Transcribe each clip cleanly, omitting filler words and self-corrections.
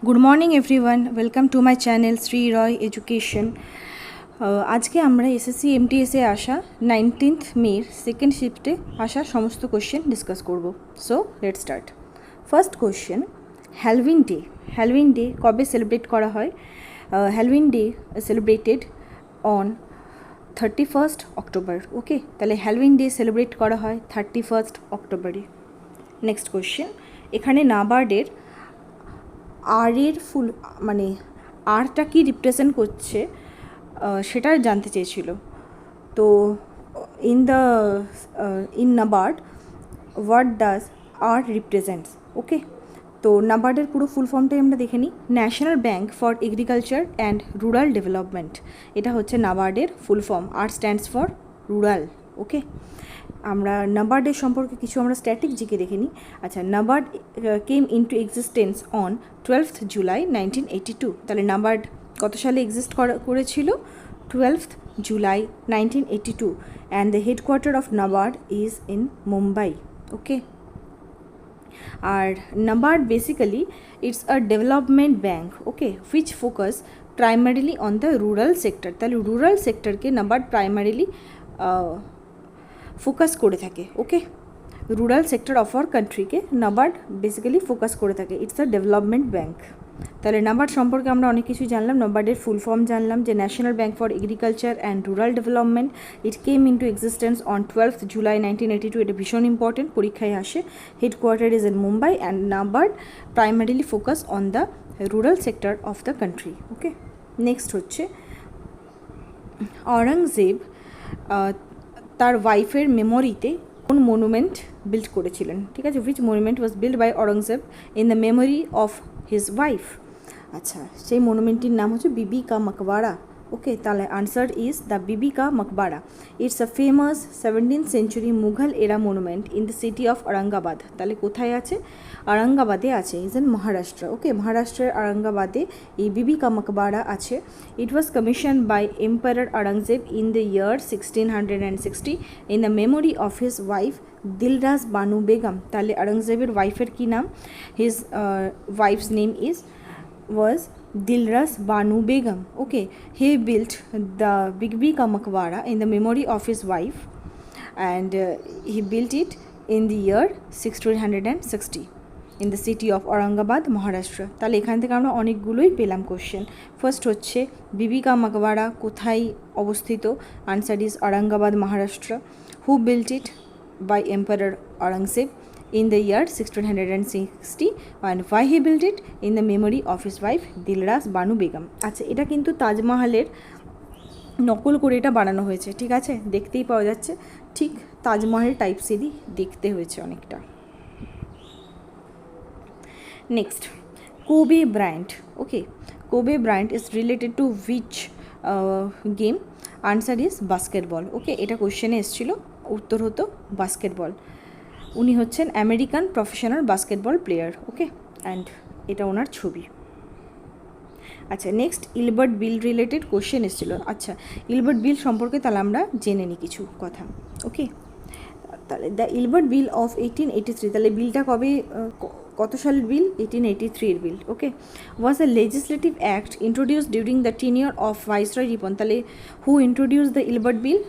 Good morning everyone, welcome to my channel Shri Roy education. আজকে আমরা SSC এমটিএসে আসা 19th মের সেকেন্ড শিফটে আসা সমস্ত কোশ্চেন ডিসকাস করব। So let's start. First question, Halloween day কবে সেলিব্রেট করা হয়? Halloween day celebrated on 31st October. Okay, তাহলে হ্যালোউইন ডে সেলিব্রেট করা হয় 31st অক্টোবরে। নেক্সট কোশ্চেন, এখানে নাবার্ডের আরের ফুল মানে আরটা কি রিপ্রেজেন্ট করছে সেটা জানতে চেয়েছিল। তো in NABARD what does R represents? Okay, তো নাবার্ডের পুরো ফুল ফর্মটাই আমরা দেখে নিই। National bank for agriculture and rural development, এটা হচ্ছে নাবার্ডের full form. R stands for rural. Okay, আমরা নাবার্ডের সম্পর্কে কিছু আমরা স্ট্যাটিক জিকে দেখে নিই। আচ্ছা, NABARD came into existence on 12th July 1982। তাহলে নাবার্ড কত সালে এক্সিস্ট করেছিল? 12th July 1982, and the headquarter of NABARD is in Mumbai. Okay, আর NABARD basically it's a development bank, okay, which focus primarily on the rural sector. তাহলে rural সেক্টরকে নাবার্ড প্রাইমারিলি ফোকাস করে থাকে। Okay, rural sector of our কান্ট্রিকে NABARD basically focus করে থাকে। It's a development bank. তাহলে নাবার্ড সম্পর্কে আমরা অনেক কিছু জানলাম। নাবার্ডের ফুল ফর্ম জানলাম যে national bank for agriculture and rural development. It came into existence on 12th July 1982। এটা ভীষণ ইম্পর্টেন্ট, পরীক্ষায় আসে। Headquarter is in Mumbai and NABARD primarily focus on the rural sector of the country. Okay, next হচ্ছে অরঙ্গজেব তার ওয়াইফের মেমোরিতে কোন মনুমেন্ট বিল্ড করেছিলেন? ঠিক আছে, which monument was build by Aurangzeb in the memory of his wife? আচ্ছা, সেই মনুমেন্টটির নাম হচ্ছে বিবি কা মকবারা। ওকে, তাহলে answer is the Bibi ka Maqbara. It's a famous 17th century Mughal era monument in the city of Aurangabad. তাহলে কোথায় আছে? আরঙ্গাবাদে আছে, ইজ ইন মহারাষ্ট্র। ওকে, মহারাষ্ট্রের আরঙ্গাবাদে এই বিবি কা মকবারা আছে। It was commission by empire Aurangzeb in the year 1660 in the memory of his wife Dilras Banu Begum. তাহলে আরঙ্গজেবের ওয়াইফের কী নাম? His wife's name was Dilras Banu Begum. Okay, he built the Bibi Ka Maqbara in the memory of his wife, and he built it in the year 1660 in the city of Aurangabad, Maharashtra. তাহলে এখান থেকে আমরা অনেকগুলোই পেলাম question. First হচ্ছে বিবি কা মকবারা কোথায় অবস্থিত? Answer is Aurangabad, Maharashtra. Who built it? By empire Aurangzeb in the year 1660, and why he built it? in the memory of his wife Dilras Banu Begum. আচ্ছা, এটা কিন্তু তাজমহলের নকল করে এটা বানানো হয়েছে। ঠিক আছে, দেখতেই পাওয়া যাচ্ছে ঠিক তাজমহল টাইপসেরই দেখতে হয়েছে অনেকটা। Next, Kobe Bryant. Okay, Kobe Bryant is related to which game? Answer is basketball. Okay, এটা কোশ্চেনে এসেছিল, উত্তর হতো বাস্কেটবল। উনি হচ্ছেন American professional basketball player. Okay, and এটা ওনার ছবি। আচ্ছা, next Ilbert bill related question এসেছিল। আচ্ছা, ইলবার্ট বিল সম্পর্কে তাহলে আমরা জেনে নিই কিছু কথা। ওকে, তাহলে দ্য ইলবার্ট বিল অফ 1883, তাহলে বিলটা কবে, কত সালের বিল? 1883 এর bill. Okay, was a legislative act introduced during the tenure of viceroy Ripon. তাহলে who introduce the Ilbert bill?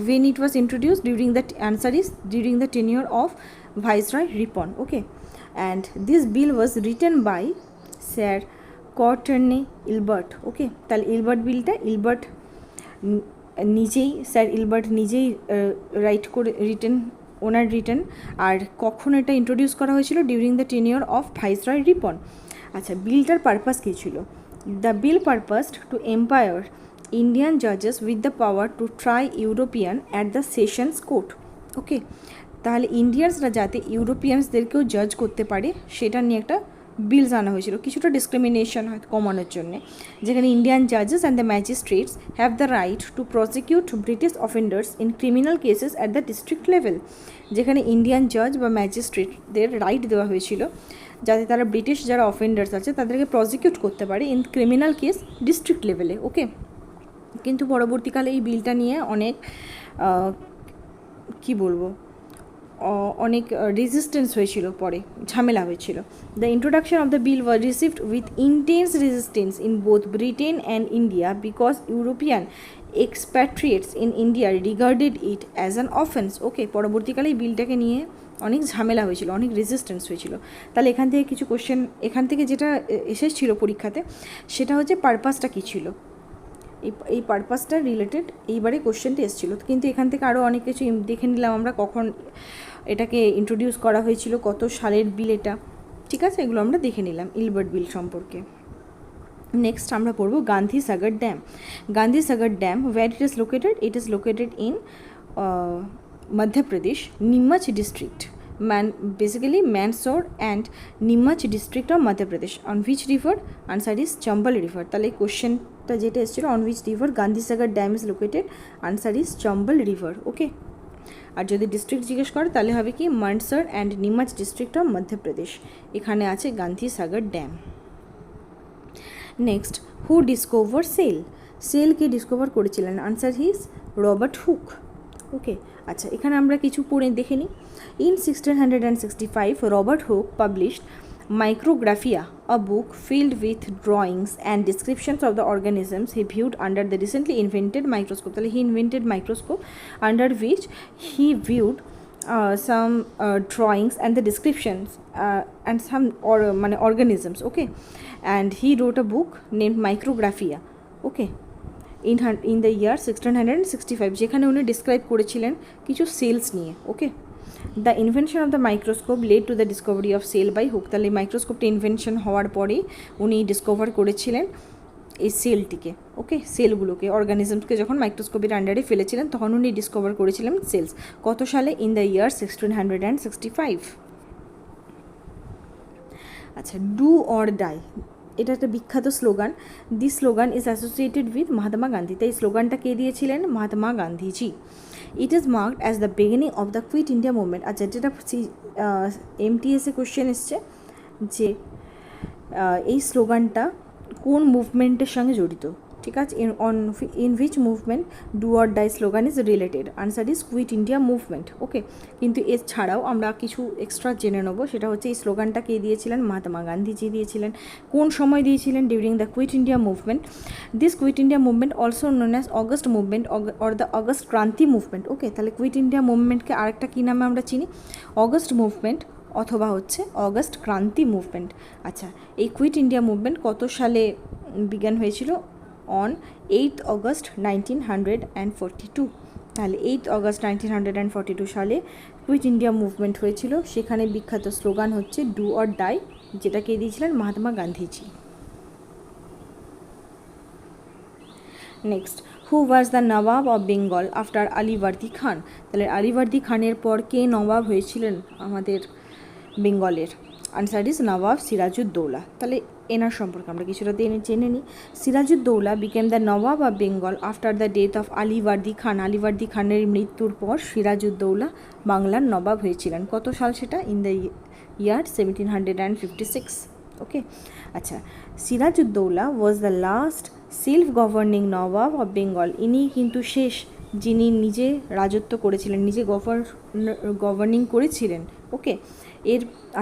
When it was introduced? during the answer is during the tenure of Viceroy Ripon. Okay, and this bill was written by Sir Courtney Ilbert. Okay, তাহলে Ilbert বিলটা Ilbert নিজেই, sir Ilbert নিজেই ওনার written. আর কখন এটা introduce করা হয়েছিল? During the tenure of viceroy Ripon. আচ্ছা, বিলটার পারপাস কী ছিল? The bill purposed to empire Indian judges with the power to try European at the Sessions Court. ওকে, তাহলে ইন্ডিয়ানসরা যাতে ইউরোপিয়ানসদেরকেও জাজ করতে পারে সেটা নিয়ে একটা বিলস আনা হয়েছিল, কিছুটা ডিসক্রিমিনেশন হয়তো কমানোর জন্যে। যেখানে ইন্ডিয়ান জাজেস and the magistrates have the right to prosecute British offenders in criminal cases at the district level. যেখানে ইন্ডিয়ান জাজ বা ম্যাজিস্ট্রেটদের রাইট দেওয়া হয়েছিল যাতে তারা ব্রিটিশ যারা অফেন্ডার্স আছে তাদেরকে প্রসিকিউট করতে পারে ইন ক্রিমিনাল কেস ডিস্ট্রিক্ট লেভেলে। ওকে, কিন্তু পরবর্তীকালে এই বিলটা নিয়ে অনেক কী বলবো, অনেক রেজিস্ট্যান্স হয়েছিল, পরে ঝামেলা হয়েছিল। The introduction of the bill was received with intense resistance in both Britain and India because European expatriates in India regarded it as an offence. Okay, পরবর্তীকালে এই বিলটাকে নিয়ে অনেক ঝামেলা হয়েছিল, অনেক রেজিস্ট্যান্স হয়েছিল। তাহলে এখান থেকে কিছু কোশ্চেন, এখান থেকে যেটা এসেছিল পরীক্ষাতে, সেটা হচ্ছে পারপাসটা কী ছিল, এই পারপাসটা রিলেটেড এইবারে কোশ্চেনটা এসেছিলো। কিন্তু এখান থেকে আরও অনেক কিছু দেখে নিলাম আমরা, কখন এটাকে ইন্ট্রোডিউস করা হয়েছিল, কত সালের বিল এটা, ঠিক আছে, এগুলো আমরা দেখে নিলাম ইলবার্ট বিল সম্পর্কে। নেক্সট আমরা পড়বো Gandhi Sagar dam. Gandhi Sagar dam, where it is located? It is located in Madhya Pradesh, Neemuch district, basically Mandsaur and Nimach district of Madhya Pradesh. On which river? Answer is Chambal river. তাহলে কোশ্চেনটা যেটা এসেছিল, on which river Gandhi Sagar Dam is located? Answer is Chambal river. ওকে, আর যদি district জিজ্ঞেস করে তাহলে হবে কি Mandsaur and Neemuch district of Madhya Pradesh, এখানে আছে Gandhi Sagar dam. Next, who discover cell? সেলকে ডিসকভার করেছিলেন? Answer his Robert Hooke. Okay, আচ্ছা, এখানে আমরা কিছু পড়ে দেখে নিই। In 1665, Robert Hooke published Micrographia, a book filled with drawings and descriptions of the organisms he viewed under the recently invented microscope. He invented microscope under which he viewed some drawings and the descriptions and some organisms. Okay, and he wrote a book named Micrographia. Okay, in the year 1665, যেখানে উনি describe করেছিলেন কিছু cells নিয়ে। Okay, the invention of the microscope led to the discovery of cell by Hooke. তাহলে মাইক্রোস্কোপটা invention হওয়ার পরেই উনি ডিসকভার করেছিলেন এই সেলটিকে। ওকে, সেলগুলোকে, অর্গানিজমসকে যখন মাইক্রোস্কোপের আন্ডারে ফেলেছিলেন তখন উনি ডিসকভার করেছিলেন সেলস। কত সালে? In the year 1665। আচ্ছা, ডু অর ডাই, এটা একটা বিখ্যাত slogan. This slogan is associated with Mahatma Gandhi. তাই স্লোগানটা কে দিয়েছিলেন? Mahatma Gandhiji. It is marked as the beginning of the quit India movement. আচ্ছা, যেটা এমটিএসে কোশ্চেন এসছে যে এই স্লোগানটা কোন মুভমেন্টের সঙ্গে জড়িত, ঠিক আছে, in which movement do or die slogan is related? Answer is quit India movement. Okay, কিন্তু এছাড়াও আমরা কিছু এক্সট্রা জেনে নেব, সেটা হচ্ছে এই স্লোগানটা কে দিয়েছিলেন? মহাত্মা গান্ধীজি দিয়েছিলেন। কোন সময় দিয়েছিলেন? During the quit India movement. This quit India movement also known as August movement or the August Kranti movement. Okay, তাহলে কুইট ইন্ডিয়া মুভমেন্টকে আরেকটা কী নামে আমরা চিনি? অগস্ট মুভমেন্ট অথবা হচ্ছে অগস্ট ক্রান্তি মুভমেন্ট। আচ্ছা, এই কুইট ইন্ডিয়া মুভমেন্ট কত সালে বিজ্ঞান হয়েছিল? On 8th August 1942। তাহলে 8th August 1942 সালে কুইট ইন্ডিয়া মুভমেন্ট হয়েছিল। সেখানে বিখ্যাত স্লোগান হচ্ছে ডু অর ডাই, যেটা কে দিয়েছিলেন? Mahatma Gandhiji. Next, who was the nawab of Bengal after Alivardi Khan? তাহলে আলিবর্দি খানের পর কে নবাব হয়েছিলেন আমাদের বেঙ্গলের? Answer is nawab Sirajuddaulah. তাহলে এনার সম্পর্কে আমরা কিছুটা জেনে নিই। Sirajuddaulah became the nawab of Bengal after the death of Alivardi Khan. Alivardi খানের মৃত্যুর পর সিরাজউদ্দৌলা বাংলার নবাব হয়েছিলেন। কত সাল সেটা? In the year 1756। ওকে, আচ্ছা, Sirajuddaulah was the last self governing Nawab of Bengal. ইনি কিন্তু শেষ যিনি নিজে রাজত্ব করেছিলেন, নিজে গভর্নিং করেছিলেন। ওকে,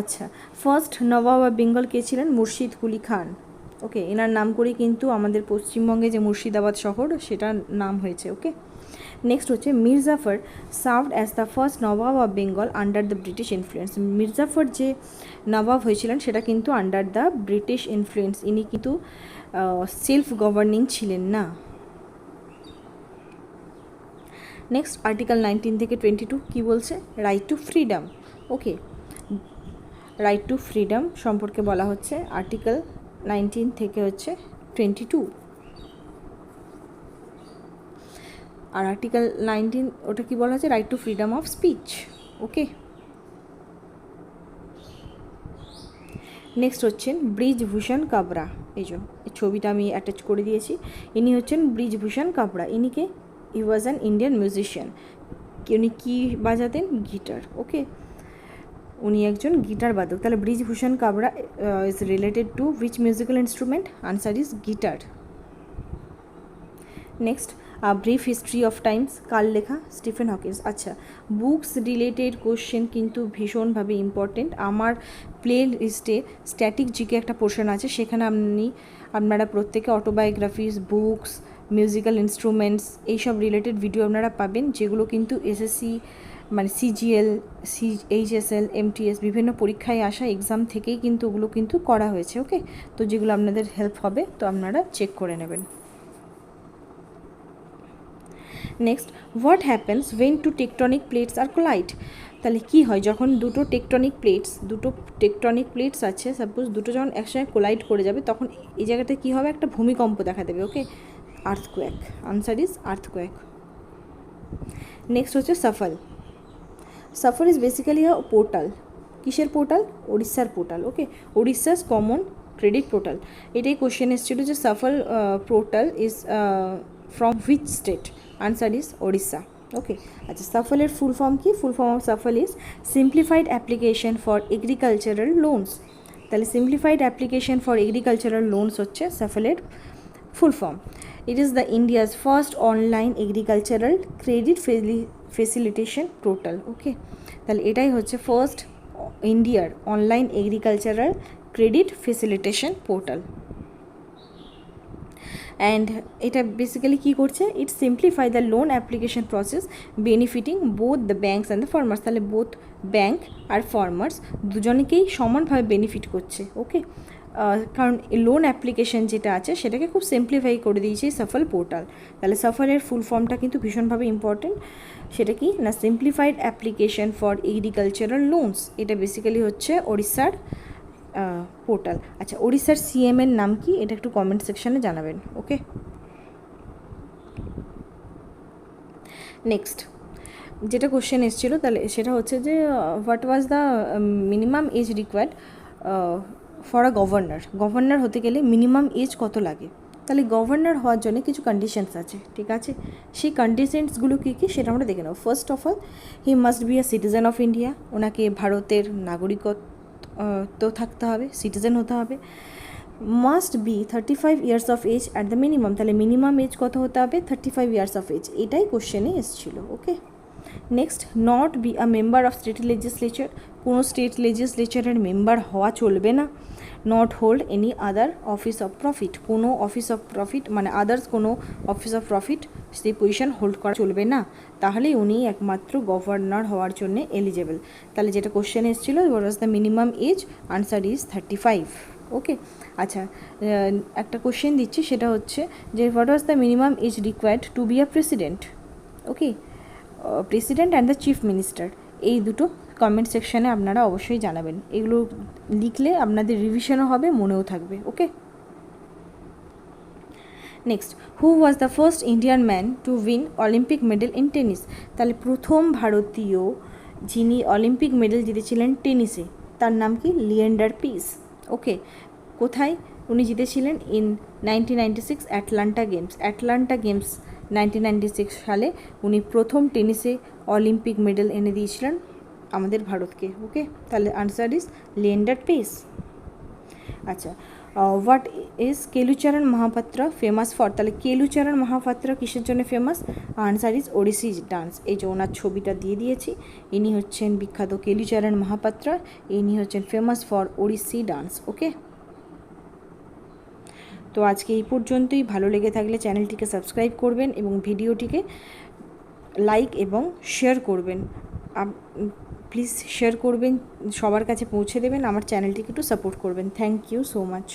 আচ্ছা, ফার্স্ট নবাব অফ বেঙ্গল কে ছিলেন? মুর্শিদ কুলি খান। ওকে, এনার নাম করেই কিন্তু আমাদের পশ্চিমবঙ্গে যে মুর্শিদাবাদ শহর সেটার নাম হয়েছে। ওকে, নেক্সট হচ্ছে Mir Jafar served as the first Nawab of Bengal under the British influence. Mir Jafar যে নবাব হয়েছিলেন সেটা কিন্তু আন্ডার দ্য ব্রিটিশ ইনফ্লুয়েন্স, ইনি কিন্তু সেলফ গভর্নিং ছিলেন না। নেক্সট, আর্টিকেল 19 থেকে 22 কী বলছে? Right two freedom. ওকে, রাইট টু ফ্রিডম সম্পর্কে বলা হচ্ছে আর্টিকেল 19 থেকে হচ্ছে 22। আর আর্টিকেল 19 ওটা কি বলা হচ্ছে? Right two freedom of speech. Okay, next হচ্ছেন ব্রিজভূষণ কাবরা। এই ছবিটা আমি অ্যাটাচ করে দিয়েছি। ইনি হচ্ছেন ব্রিজভূষণ কাবরা। ইনিকে হি ওয়াজ অ্যান ইন্ডিয়ান মিউজিশিয়ান। উনি কী বাজাতেন? গিটার। ওকে, উনি একজন গিটার বাদক। তাহলে Brijbhushan Kabra is related to which musical instrument? Answer is guitar. Next, brief history of times কার লেখা? Stephen Hawkins. আচ্ছা, বুকস রিলেটেড কোশ্চেন কিন্তু ভীষণভাবে ইম্পর্টেন্ট। আমার প্লে লিস্টে স্ট্যাটিক জিকে একটা পোর্শন আছে, সেখানে আপনারা প্রত্যেকে অটোবায়োগ্রাফিস, বুকস, মিউজিক্যাল ইনস্ট্রুমেন্টস এইসব রিলেটেড ভিডিও আপনারা পাবেন, যেগুলো কিন্তু এসএসসি মানে সিজিএল, এইচএসএল, এমটিএস বিভিন্ন পরীক্ষায় আসা এক্সাম থেকেই কিন্তু ওগুলো কিন্তু করা হয়েছে। ওকে, তো যেগুলো আপনাদের হেল্প হবে, তো আপনারা চেক করে নেবেন। Next, what happens when two tectonic plates are collide? তাহলে কী হয় যখন দুটো টেকটনিক প্লেটস আছে, সাপোজ দুটো যখন একসঙ্গে কোলাইড করে যাবে, তখন এই জায়গাতে কী হবে? একটা ভূমিকম্প দেখা দেবে। Okay, earthquake. Answer is earthquake. Next হচ্ছে SAFAL. SAFAL is basically a portal. কিসের পোর্টাল? ওড়িশার portal. Okay, Odisha's common credit portal. এটাই কোশ্চেন এসেছিলো যে SAFAL portal is from which state? Answer is Odisha. Okay, আচ্ছা, সাফলের ফুল ফর্ম কি? Full form of SAFAL is simplified application for agricultural loans. তাহলে simplified application for agricultural loans হচ্ছে সাফলের full form. It is the India's first online agricultural credit facilitation portal. Okay, তাহলে এটাই হচ্ছে first ইন্ডিয়ার online agricultural credit facilitation portal. And এটা basically কী করছে? It simplify the loan application process benefiting both the banks and the farmers. তাহলে both bank আর farmers দুজনকেই সমানভাবে বেনিফিট করছে। ওকে, কারণ লোন অ্যাপ্লিকেশন যেটা আছে সেটাকে খুব সিম্পলিফাই করে দিয়েছে সাফল পোর্টাল। তাহলে সাফলের ফুল ফর্মটা কিন্তু ভীষণভাবে ইম্পর্টেন্ট। সেটা কি না? Simplified application for agricultural loans. এটা বেসিক্যালি হচ্ছে ওড়িশার পোর্টাল। আচ্ছা, ওড়িশার সিএম এর নাম কি? এটা একটু কমেন্ট সেকশানে জানাবেন। ওকে, নেক্সট যেটা কোশ্চেন এসেছিলো, তাহলে সেটা হচ্ছে যে what was the minimum age required for a governor? Governor হতে গেলে মিনিমাম এজ কত লাগে? তাহলে গভর্নর হওয়ার জন্য কিছু কন্ডিশনস আছে, ঠিক আছে? সেই কন্ডিশনসগুলো কী কী সেটা আমরা দেখে নেব। First of all, he must be a citizen of India. ওনাকে ভারতের নাগরিকত্ব থাকতে হবে, সিটিজেন হতে হবে। Must be 35 years of age at the minimum. তাহলে মিনিমাম এজ কত হতে হবে? 35 ইয়ার্স অফ এজ। এটাই কোশ্চেনে এসেছিলো। Okay, next, not be a member of state legislature. কোনো স্টেট লেজিসলেচারের মেম্বার হওয়া চলবে না। Not hold any other office of profit. কোনো অফিস অফ প্রফিট মানে আদার্স কোনো অফিস অফ প্রফিট সেই পজিশন হোল্ড করা চলবে না, তাহলেই উনি একমাত্র গভর্নর হওয়ার জন্য এলিজেবল। তাহলে যেটা কোশ্চেন এসেছিলো, what was the minimum age? Answer is 35। Okay, আচ্ছা, একটা কোশ্চেন দিচ্ছি, সেটা হচ্ছে যে what was the minimum age required to be a president? Okay, president and the chief minister, এই দুটো কমেন্ট সেকশানে আপনারা অবশ্যই জানাবেন। এগুলো লিখলে আপনাদের রিভিশনও হবে, মনেও থাকবে। Okay, next, who was the first Indian man to win olympic medal in tennis? তাহলে প্রথম ভারতীয় যিনি অলিম্পিক মেডেল জিতেছিলেন টেনিসে, তার নাম কি? লিয়েন্ডার পিস। ওকে, কোথায় উনি জিতেছিলেন? ইন 1996 অ্যাটলান্টা গেমস 1996 সালে উনি প্রথম টেনিসে অলিম্পিক মেডেল এনে দিয়েছিলেন আমাদের ভারতকে। ওকে, তাহলে আনসার ইজ লিয়েন্ডার পেস। আচ্ছা, what is Kelucharan Mohapatra famous for? তাহলে কেলুচরণ মহাপাত্র কিসের জন্য famous? Answer is Odissi dance. এই যে ওনার ছবিটা দিয়ে দিয়েছি, ইনি হচ্ছেন বিখ্যাত কেলুচরণ মহাপাত্র। ইনি হচ্ছেন ফেমাস ফর ওড়িশি ডান্স। ওকে, তো আজকে এই পর্যন্তই। ভালো লেগে থাকলে চ্যানেলটিকে সাবস্ক্রাইব করবেন এবং ভিডিওটিকে লাইক এবং শেয়ার করবেন। প্লিজ শেয়ার করবেন, সবার কাছে পৌঁছে দেবেন, আমার চ্যানেলটিকে একটু সাপোর্ট করবেন। Thank you so much.